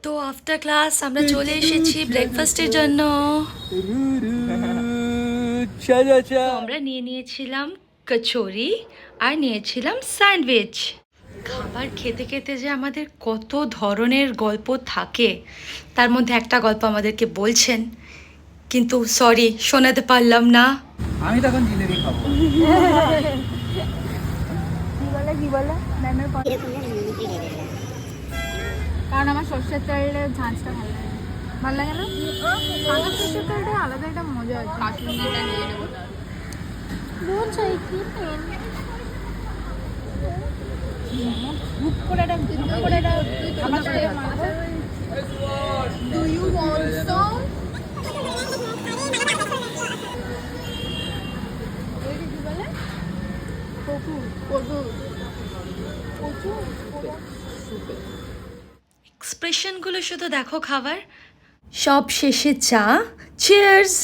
তো after class আমরা চলে এসেছি ব্রেকফাস্টের জন্য। তো আমরা নিয়েছিলাম কচুরি আর নিয়েছিলাম স্যান্ডউইচ। খাবার খেতে খেতে যে আমাদের কত ধরনের গল্প থাকে, তার মধ্যে একটা গল্প আমাদেরকে বলছেন, কিন্তু সরি শোনাতে পারলাম না। আমি তখন জিলেবি খাবো। কি বলে ম্যামের কথা, কারণ আমার সর্ষের তেলের ঝাঁঝটা ভালো লাগে না সাদা সর্ষের তেলটা আলাদা একটা মজা আছে। কাশ্মীরিটা নিয়ে নেবো রোজ চাই কি পেন গ্রুপ করে একটা আমার সাথে ডু ইউ ওয়ান্ট সাম ওইটা কি বলে কচু কচু কচু এক্সপ্রেশনগুলো শুধু দেখো খাবার। সব শেষে চা। চিয়ার্স।